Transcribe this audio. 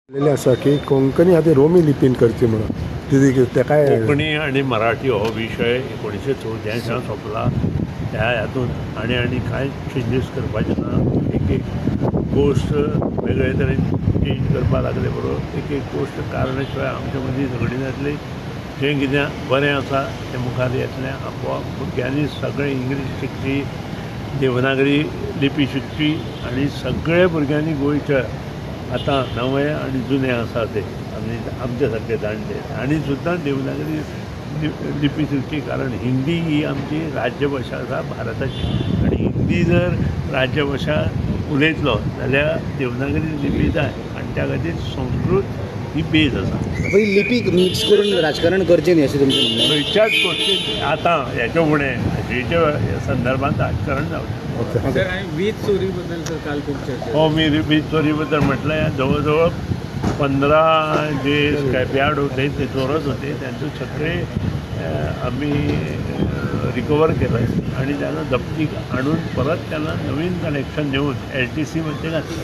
लेले आसा की कोंकणी आतां रोमी लिपीन करची म्हणून ते काय कोंकणी आणि मराठी हो विषय 1984 सोंपला त्या हातूंत आनी कांय चेंजीस करपाचे ना. एक गोश्ट वेगळे तरेन चेंज करपा लागले बरोबर एक गोश्ट कारणा शिवाय आमच्या मदीं झगडीं जातली. जें कितें बरें आसा तें मुखार येतलें आपोआप. भुरग्यांनी सगळें इंग्लीश शिकची, देवनागरी लिपी शिकची आनी सगळे भुरग्यांनी गोंयच्या आतां नवे आनी जुने आसा ते आमचे सारके जाणटे आनी सुद्दां देवनागरी लिपी शिकची. कारण हिंदी ही आमची राज्यभाशा आसा भारताची आनी हिंदी जर राज्यभाशा उलयतलो जाल्यार देवनागरी लिपी जाय आनी त्या खातीर संस्कृत ही बेज आसा. लिपी मिक्स करून राजकारण करचें न्ही अशें तुमचें म्हणणें? खंयच्याच गोश्टी आतां हेच्या फुडें हाजेच्या संदर्भांत राजकारण जावचें. वीज चोरी बद्दल सर काल खूप चर्चा. हो मी वीज चोरी बद्दल म्हटलें. जवळजवळ 15 जे स्क्रॅपयार्ड होते ते चोरत होते त्यांचे सगळे आम्ही रिकवर केलं आणि त्यांना जप्ती आणून परत त्यांना नवीन कनेक्शन देऊन LTC मध्ये घातलं.